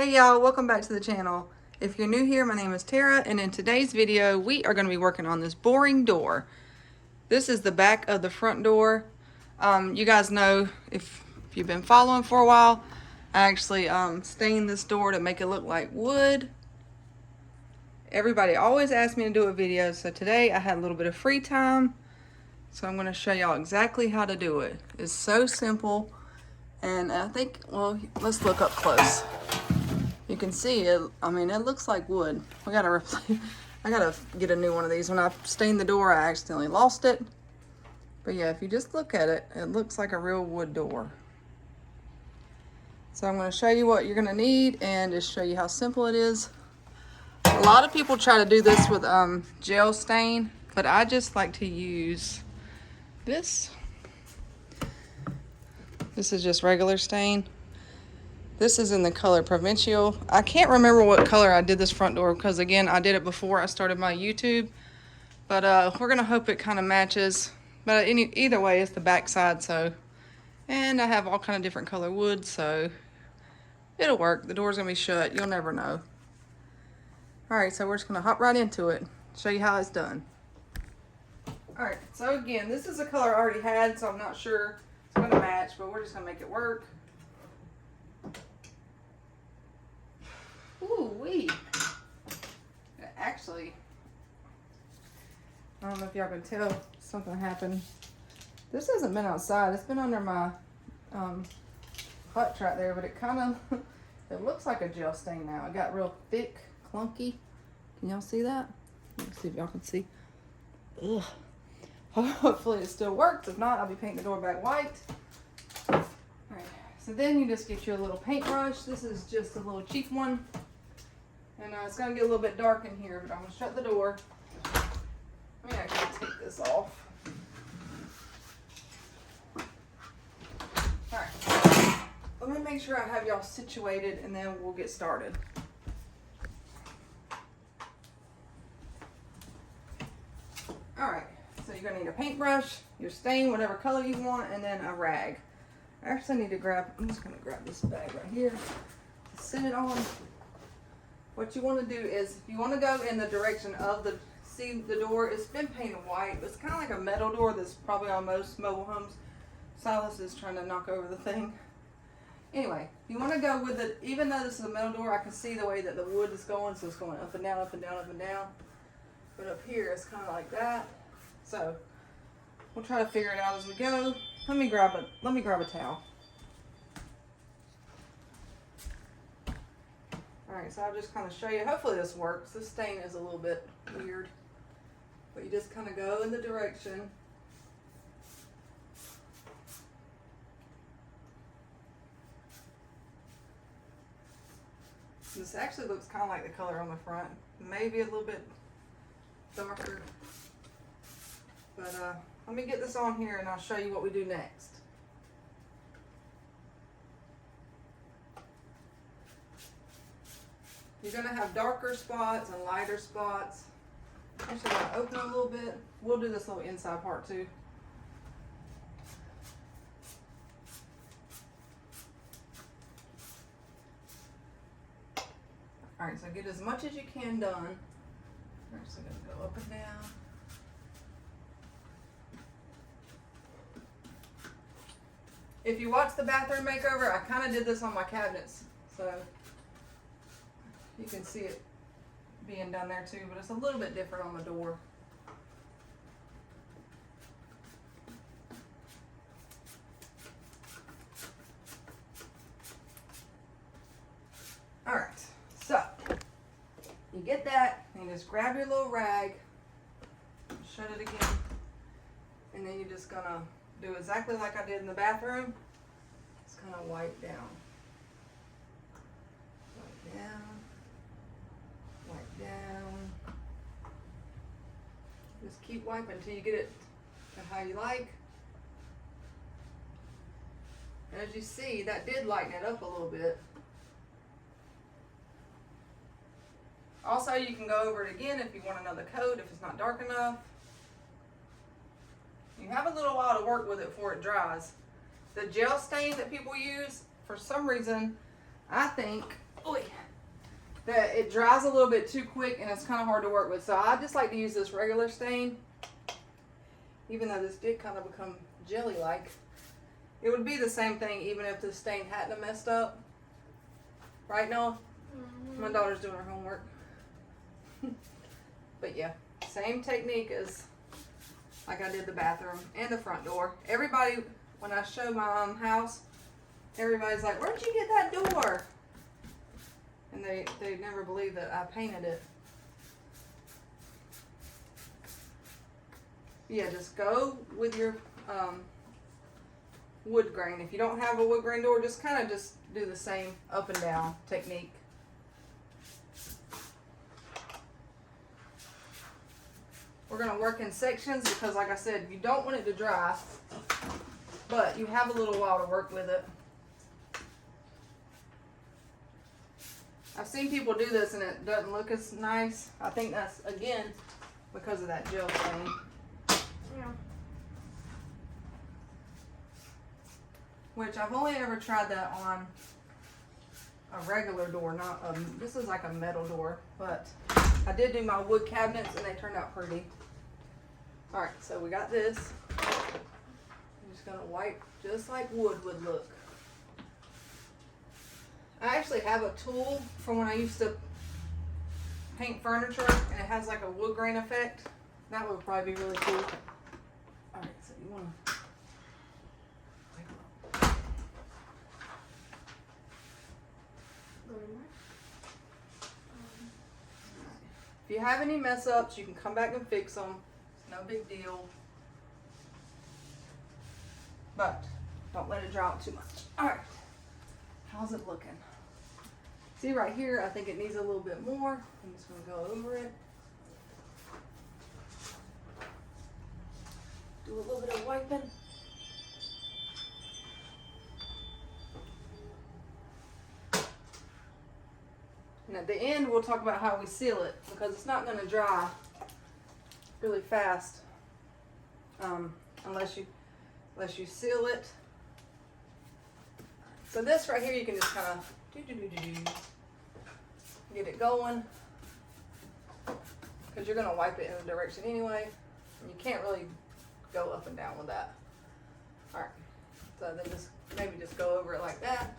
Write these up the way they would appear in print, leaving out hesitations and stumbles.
Hey y'all, welcome back to the channel. If you're new here, my name is Tara, and in today's video, we are going to be working on this boring door. This is the back of the front door. You guys know, if you've been following for a while, I actually stained this door to make it look like wood. Everybody always asks me to do a video, so today I had a little bit of free time, so I'm going to show y'all exactly how to do it. It's so simple, and I think, well, let's look up close. You can see it, I mean, it looks like wood. We gotta replace, I gotta get a new one of these. When I stained the door, I accidentally lost it. But yeah, if you just look at it, it looks like a real wood door. So I'm gonna show you what you're gonna need and just show you how simple it is. A lot of people try to do this with gel stain, but I just like to use this. This is just regular stain. This is in the color Provincial. I can't remember what color I did this front door because, again, I did it before I started my YouTube. But we're going to hope it kind of matches. But either way, it's the back side, so. And I have all kind of different color wood, so it'll work. The door's going to be shut. You'll never know. All right, so we're just going to hop right into it. Show you how it's done. All right, so again, this is a color I already had, so I'm not sure it's going to match, but we're just going to make it work. Ooh-wee. Actually, I don't know if y'all can tell, something happened. This hasn't been outside. It's been under my hutch right there, but it kind of, it looks like a gel stain now. It got real thick, clunky. Can y'all see that? Let's see if y'all can see. Ugh. Hopefully it still works. If not, I'll be painting the door back white. All right, so then you just get you a little paintbrush. This is just a little cheap one. And it's going to get a little bit dark in here, but I'm going to shut the door. Let me actually take this off. Alright, let me make sure I have y'all situated and then we'll get started. Alright, so you're going to need a paintbrush, your stain, whatever color you want, and then a rag. I actually need to I'm just going to grab this bag right here, set it on. What you want to do is, you want to go in the direction of see the door, it's been painted white. It's kind of like a metal door that's probably on most mobile homes. Silas is trying to knock over the thing. Anyway, you want to go with it, even though this is a metal door, I can see the way that the wood is going, so it's going up and down, up and down, up and down. But up here, it's kind of like that. So, we'll try to figure it out as we go. Let me grab a towel. Alright, so I'll just kind of show you. Hopefully this works. This stain is a little bit weird. But you just kind of go in the direction. This actually looks kind of like the color on the front. Maybe a little bit darker. But let me get this on here and I'll show you what we do next. You're going to have darker spots and lighter spots. Actually, I'm going to open it a little bit. We'll do this little inside part too. Alright, so get as much as you can done. Alright, so I'm going to go up and down. If you watch the bathroom makeover, I kind of did this on my cabinets. So you can see it being done there too, but it's a little bit different on the door. Alright, so you get that, and you just grab your little rag, shut it again, and then you're just gonna do exactly like I did in the bathroom. Just kind of wipe down. Wipe down. Wipe down. Just keep wiping until you get it to how you like. And as you see, that did lighten it up a little bit. Also, you can go over it again if you want another coat, if it's not dark enough. You have a little while to work with it before it dries. The gel stain that people use, for some reason, I think that it dries a little bit too quick and it's kind of hard to work with. So I just like to use this regular stain, even though this did kind of become jelly-like. It would be the same thing even if the stain hadn't have messed up. Right, Noah? Mm-hmm. My daughter's doing her homework. But yeah, same technique as like I did the bathroom and the front door. Everybody, when I show my house, everybody's like, where'd you get that door? And they never believe that I painted it. Yeah, just go with your wood grain. If you don't have a wood grain door, just kind of just do the same up and down technique. We're going to work in sections because, like I said, you don't want it to dry, but you have a little while to work with it. I've seen people do this and it doesn't look as nice. I think that's, again, because of that gel stain. Yeah. Which I've only ever tried that on a regular door, not this is like a metal door, but I did do my wood cabinets and they turned out pretty. All right, so we got this. I'm just gonna wipe just like wood would look. I actually have a tool from when I used to paint furniture and it has like a wood grain effect. That would probably be really cool. All right, so you wanna take a look. If you have any mess ups, you can come back and fix them. It's no big deal. But don't let it dry out too much. All right, how's it looking? See right here, I think it needs a little bit more. I'm just gonna go over it. Do a little bit of wiping. And at the end, we'll talk about how we seal it because it's not gonna dry really fast unless you seal it. So this right here, you can just kind of get it going because you're gonna wipe it in a direction anyway, and you can't really go up and down with that. All right, so then just maybe just go over it like that.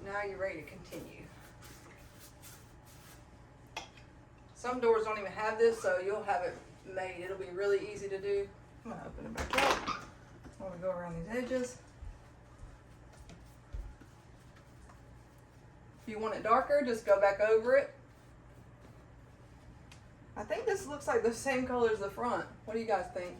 Now you're ready to continue. Some doors don't even have this, so you'll have it made. It'll be really easy to do. I'm gonna open it back up. I'm gonna go around these edges. If you want it darker, just go back over it. I think this looks like the same color as the front. What do you guys think?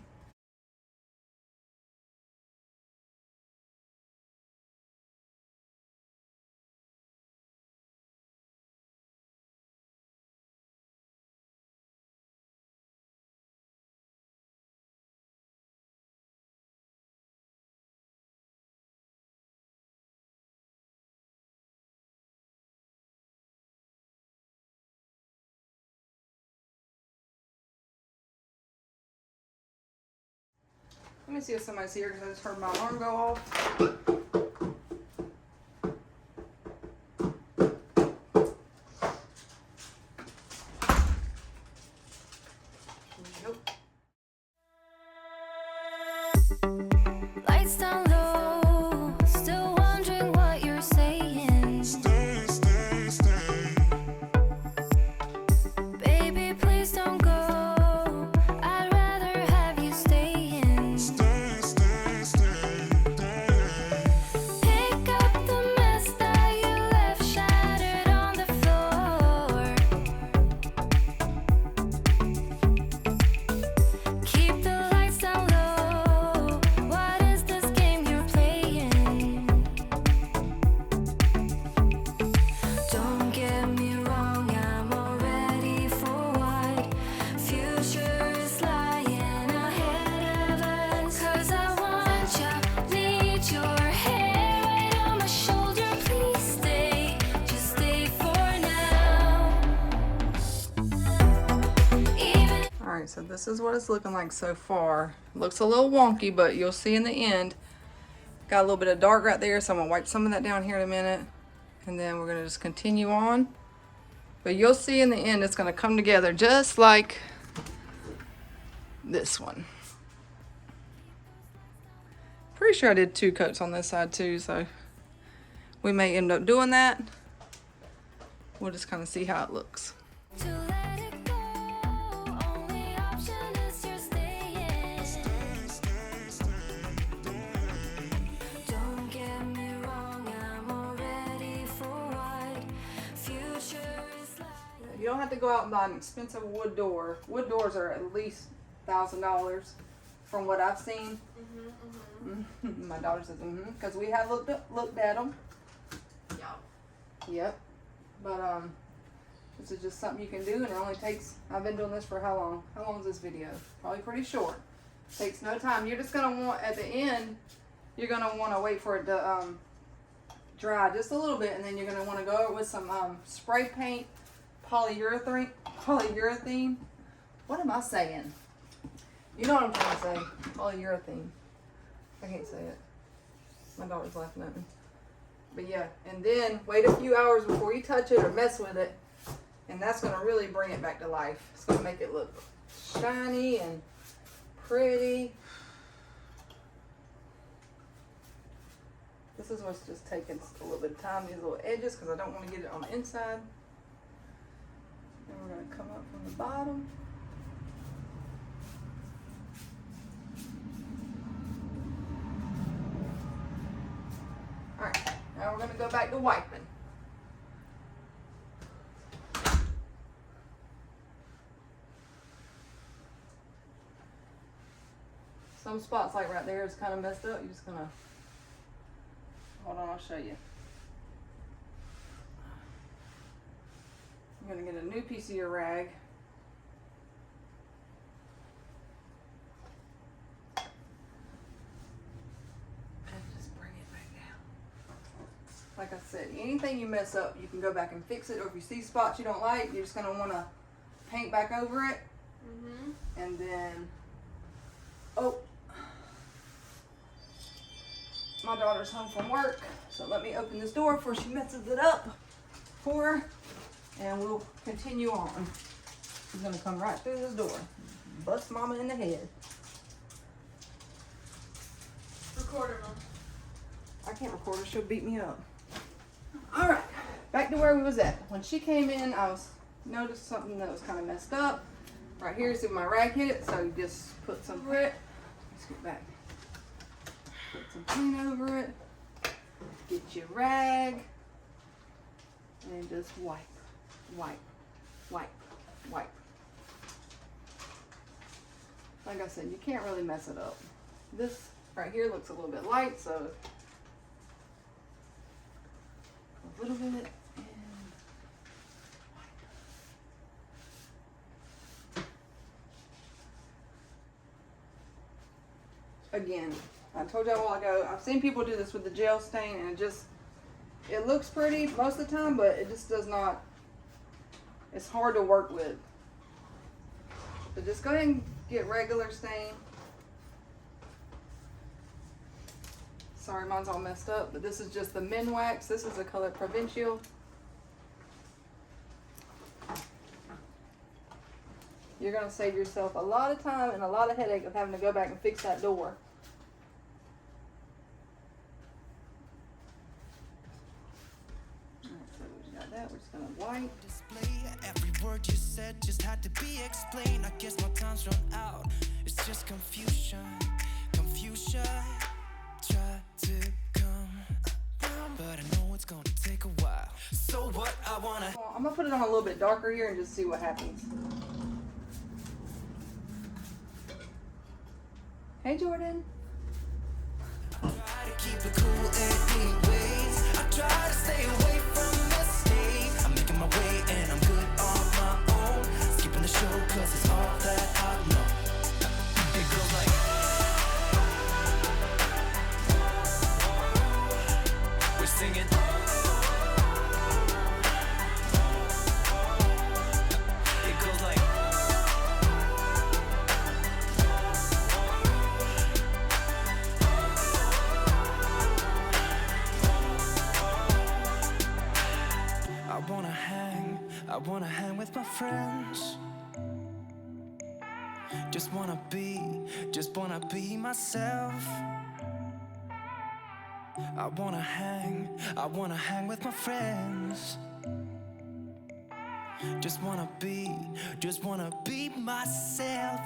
Let me see if somebody's here because I just heard my alarm go off. Nope. Lights down low, still wondering what you're saying. Stay, stay, stay. Baby, please don't go. I'd rather have you staying. Stay, stay, stay, stay. Pick up the mess that you left shattered on the floor. Keep the lights down low. What is this game you're playing? Don't get me wrong, I'm already for what future is lying ahead of us. 'Cause I want you, need your hair right on my shoulder. Please stay, just stay for now. Even All right, so this is what it's looking like so far. Looks a little wonky, but you'll see in the end. Got a little bit of dark right there, so I'm gonna wipe some of that down here in a minute. And then we're gonna just continue on. But you'll see in the end, it's gonna come together just like this one. Pretty sure I did 2 coats on this side too, so we may end up doing that. We'll just kind of see how it looks. To let it go, only option is you're staying. Don't get me wrong, I'm already for what future is like. You don't have to go out and buy an expensive wood door. Wood doors are at least $1,000 from what I've seen. My daughter says, because we have looked at them. Yep. But this is just something you can do, and it only takes. I've been doing this for how long? How long is this video? Probably pretty short. Takes no time. You're just gonna want at the end. You're gonna want to wait for it to dry just a little bit, and then you're gonna want to go over with some spray paint, polyurethane. What am I saying? You know what I'm trying to say. Polyurethane. I can't say it. My daughter's laughing at me. But yeah, and then wait a few hours before you touch it or mess with it. And that's going to really bring it back to life. It's going to make it look shiny and pretty. This is what's just taking a little bit of time, these little edges, because I don't want to get it on the inside. Then we're going to come up from the bottom. Alright, now we're going to go back to wiping. Some spots like right there is kind of messed up. You're just going to, hold on, I'll show you. You're going to get a new piece of your rag. Like I said, anything you mess up, you can go back and fix it. Or if you see spots you don't like, you're just going to want to paint back over it. And then, oh, my daughter's home from work. So let me open this door before she messes it up for her. And we'll continue on. She's going to come right through this door. Bust mama in the head. Record her, Mom. I can't record her. She'll beat me up. All right, back to where we was at. When she came in, I noticed something that was kind of messed up. Right here, see my rag hit it, so you just put some, let's get back. Put some paint over it. Get your rag. And just wipe, wipe, wipe, wipe. Like I said, you can't really mess it up. This right here looks a little bit light, so a little bit and wipe. Again, I told y'all a while ago, I've seen people do this with the gel stain and it looks pretty most of the time, but it just does not, it's hard to work with. So just go ahead and get regular stain. Sorry, mine's all messed up, but this is just the Minwax. This is the color Provincial. You're going to save yourself a lot of time and a lot of headache of having to go back and fix that door. Alright, so we got that. We're just going to wipe. Display every word you said just had to be explained. I guess my time's run out. It's just confusion. Try to come, but I know it's gonna take a while. So what I wanna. I'm going to put it on a little bit darker here and just see what happens. Hey, Jordan. Try to keep it cool anyways. I try to stay away from mistakes. I'm making my way and I'm good on my own. Skipping the show cause it's all that I know. It goes like we're singing. It goes like wanna hang with my friends. Just wanna be myself. I wanna hang with my friends. Just wanna be myself.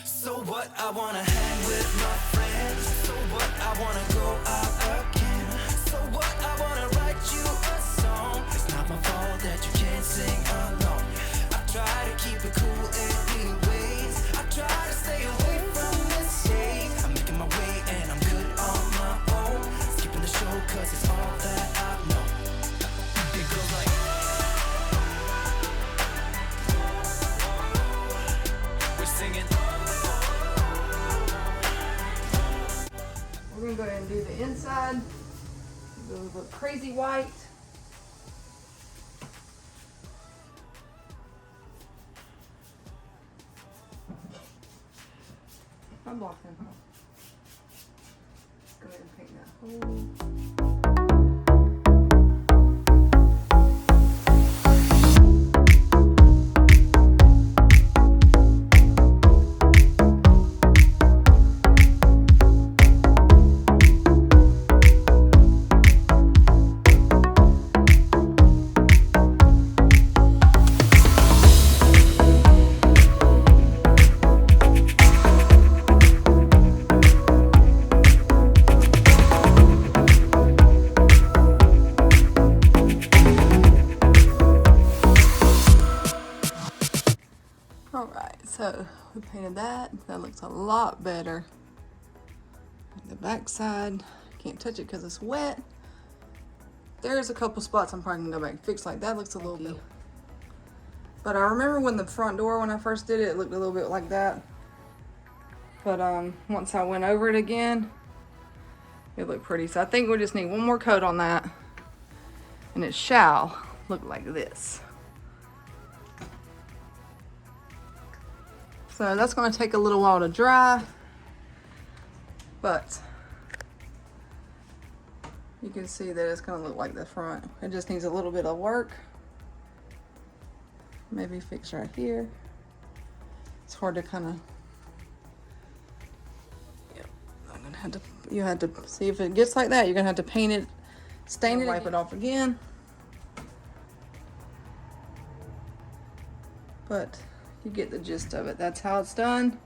So what? I wanna hang with my friends. So what? I wanna go out again. So what? I wanna write you a song. It's not my fault that you can't sing along. I try to keep it cool anyways. I try to stay away from this shade. I'm making my way and I'm good on my own. Skipping the show cause it's all that I know. It goes like we're singing. We're gonna go ahead and do the inside. Those look crazy white. I'm blocking. Let's go ahead and paint that hole. Alright, so we painted that. That looks a lot better. The back side, can't touch it because it's wet. There's a couple spots I'm probably gonna go back and fix. Like that looks a little bit. But I remember when the front door, when I first did it, it looked a little bit like that. But once I went over it again, it looked pretty. So I think we just need one more coat on that. And it shall look like this. So that's going to take a little while to dry, but you can see that it's going to look like the front. It just needs a little bit of work. Maybe fix right here. It's hard to kind of, I'm going to have to, you have to see if it gets like that. You're going to have to paint it, stain it, wipe it off again. But you get the gist of it. That's how it's done.